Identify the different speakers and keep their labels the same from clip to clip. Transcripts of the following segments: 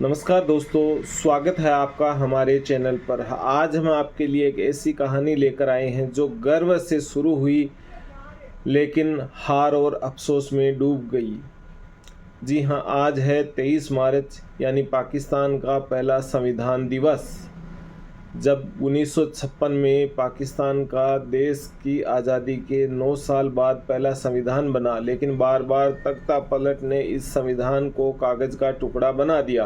Speaker 1: नमस्कार दोस्तों, स्वागत है आपका हमारे चैनल पर। आज हम आपके लिए एक ऐसी कहानी लेकर आए हैं जो गर्व से शुरू हुई लेकिन हार और अफसोस में डूब गई। जी हाँ, आज है 23 मार्च यानी पाकिस्तान का पहला संविधान दिवस। जब 1956 में पाकिस्तान का देश की आज़ादी के 9 साल बाद पहला संविधान बना, लेकिन बार बार तख्ता पलट ने इस संविधान को कागज़ का टुकड़ा बना दिया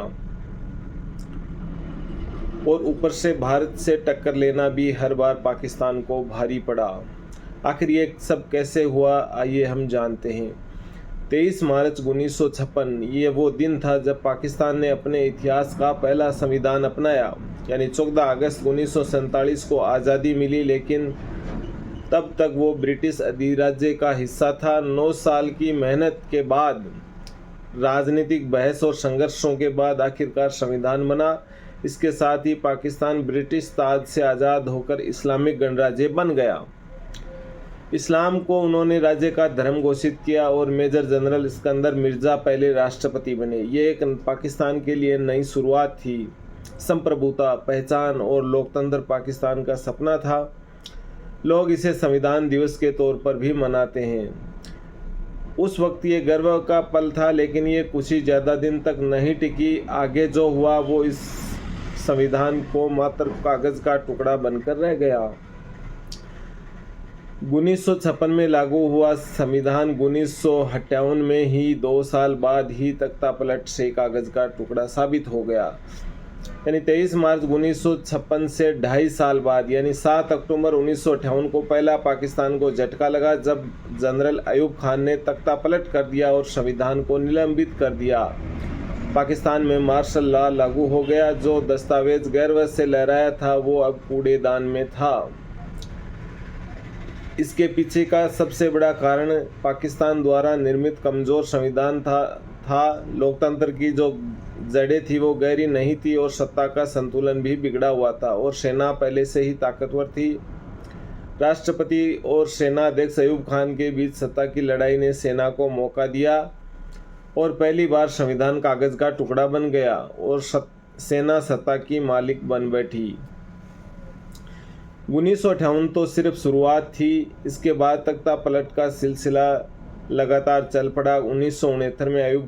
Speaker 1: और ऊपर से भारत से टक्कर लेना भी हर बार पाकिस्तान को भारी पड़ा। आखिर ये सब कैसे हुआ, आइए हम जानते हैं। 23 मार्च 1956 ये वो दिन था जब पाकिस्तान ने अपने इतिहास का पहला संविधान अपनाया। यानी 14 अगस्त 1947 को आज़ादी मिली, लेकिन तब तक वो ब्रिटिश अधिराज्य का हिस्सा था। 9 साल की मेहनत के बाद, राजनीतिक बहस और संघर्षों के बाद आखिरकार संविधान बना। इसके साथ ही पाकिस्तान ब्रिटिश ताज से आज़ाद होकर इस्लामिक गणराज्य बन गया। इस्लाम को उन्होंने राज्य का धर्म घोषित किया और मेजर जनरल सिकंदर मिर्ज़ा पहले राष्ट्रपति बने। ये एक पाकिस्तान के लिए नई शुरुआत थी। संप्रभुता, पहचान और लोकतंत्र पाकिस्तान का सपना था। लोग इसे संविधान दिवस के तौर पर भी मनाते हैं। उस वक्त ये गर्व का पल था, लेकिन ये कुछ ही ज़्यादा दिन तक नहीं टिकी। आगे जो हुआ वो इस संविधान को मात्र कागज़ का टुकड़ा बनकर रह गया। 1956 में लागू हुआ संविधान 1958 में ही 2 साल बाद ही तख्ता पलट से कागज़ का टुकड़ा साबित हो गया। यानी 23 मार्च 1956 से 2.5 साल बाद यानी 7 अक्टूबर 1958 को पहला पाकिस्तान को झटका लगा, जब जनरल अयूब खान ने तख्ता पलट कर दिया और संविधान को निलंबित कर दिया। पाकिस्तान में मार्शल लॉ लागू हो गया। जो दस्तावेज गर्व से लहराया था वो अब कूड़ेदान में था। इसके पीछे का सबसे बड़ा कारण पाकिस्तान द्वारा निर्मित कमज़ोर संविधान था। लोकतंत्र की जो जड़ें थी वो गहरी नहीं थी और सत्ता का संतुलन भी बिगड़ा हुआ था, और सेना पहले से ही ताकतवर थी। राष्ट्रपति और सेना अध्यक्ष अयूब खान के बीच सत्ता की लड़ाई ने सेना को मौका दिया और पहली बार संविधान कागज़ का टुकड़ा बन गया और सेना सत्ता की मालिक बन बैठी। 1958 तो सिर्फ शुरुआत थी। इसके बाद तख्ता पलट का सिलसिला लगातार चल पड़ा। 1969 में अयूब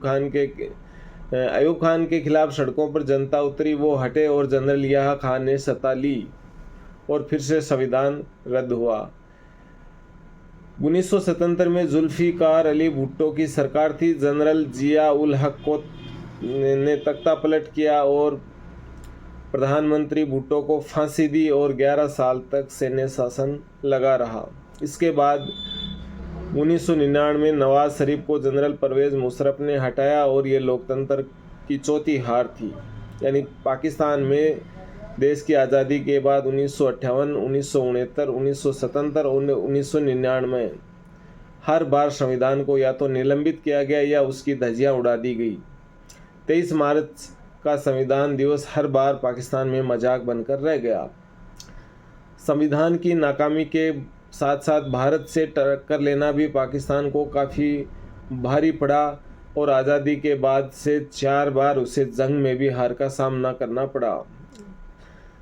Speaker 1: खान के खिलाफ सड़कों पर जनता उतरी। वो हटे और जनरल याह खान ने सत्ता ली और फिर से संविधान रद्द हुआ। 1977 में जुल्फिकार अली भुट्टो की सरकार थी। जनरल जिया उल हक ने तख्ता पलट किया और प्रधानमंत्री भुट्टो को फांसी दी और 11 साल तक सैन्य शासन लगा रहा। इसके बाद 1999 में नवाज शरीफ को जनरल परवेज़ मुशर्रफ ने हटाया और ये लोकतंत्र की चौथी हार थी। यानी पाकिस्तान में देश की आज़ादी के बाद 1958, 1969, 1977 और 1999 हर बार संविधान को या तो निलंबित किया गया या उसकी धज्जियां उड़ा दी गई। 23 मार्च का संविधान दिवस हर बार पाकिस्तान में मजाक बनकर रह गया। संविधान की नाकामी के साथ साथ भारत से टक्कर लेना भी पाकिस्तान को काफ़ी भारी पड़ा और आज़ादी के बाद से 4 बार उसे जंग में भी हार का सामना करना पड़ा।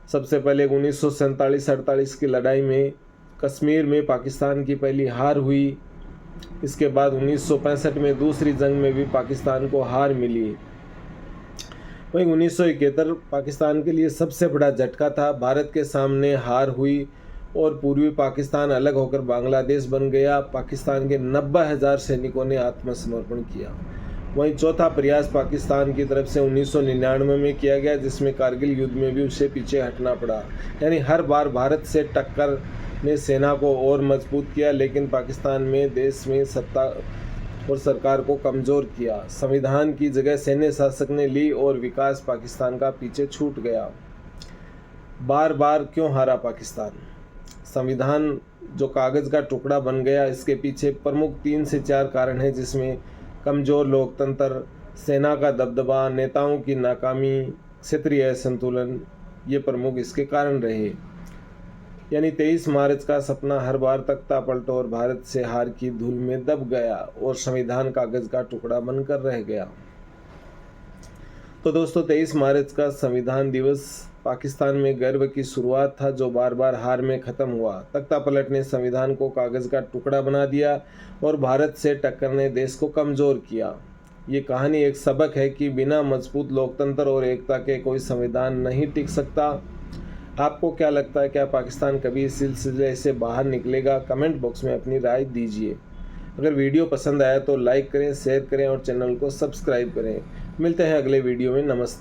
Speaker 1: सबसे पहले 1947-48 की लड़ाई में कश्मीर में पाकिस्तान की पहली हार हुई। इसके बाद 1965 में दूसरी जंग में भी पाकिस्तान को हार मिली। वहीं 1971 पाकिस्तान के लिए सबसे बड़ा झटका था। भारत के सामने हार हुई और पूर्वी पाकिस्तान अलग होकर बांग्लादेश बन गया। पाकिस्तान के 90,000 सैनिकों ने आत्मसमर्पण किया। वहीं चौथा प्रयास पाकिस्तान की तरफ से 1999 में किया गया, जिसमें कारगिल युद्ध में भी उसे पीछे हटना पड़ा। यानी हर बार भारत से टक्कर ने सेना को और मजबूत किया, लेकिन पाकिस्तान में देश में सत्ता और सरकार को कमज़ोर किया। संविधान की जगह सैन्य शासक ने ली और विकास पाकिस्तान का पीछे छूट गया। बार बार क्यों हारा पाकिस्तान? संविधान जो कागज़ का टुकड़ा बन गया, इसके पीछे प्रमुख 3 से 4 कारण हैं, जिसमें कमज़ोर लोकतंत्र, सेना का दबदबा, नेताओं की नाकामी, क्षेत्रीय असंतुलन, ये प्रमुख इसके कारण रहे। यानी 23 मार्च का सपना हर बार तख्ता पलट और भारत से हार की धूल में दब गया और संविधान कागज़ का टुकड़ा बनकर रह गया। तो दोस्तों 23 मार्च का संविधान दिवस पाकिस्तान में गर्व की शुरुआत था जो बार बार हार में ख़त्म हुआ। तख्ता पलट ने संविधान को कागज़ का टुकड़ा बना दिया और भारत से टक्कर ने देश को कमज़ोर किया। ये कहानी एक सबक है कि बिना मजबूत लोकतंत्र और एकता के कोई संविधान नहीं टिक सकता। आपको क्या लगता है, क्या पाकिस्तान कभी इस सिलसिले से बाहर निकलेगा? कमेंट बॉक्स में अपनी राय दीजिए। अगर वीडियो पसंद आया तो लाइक करें, शेयर करें और चैनल को सब्सक्राइब करें। मिलते हैं अगले वीडियो में। नमस्ते।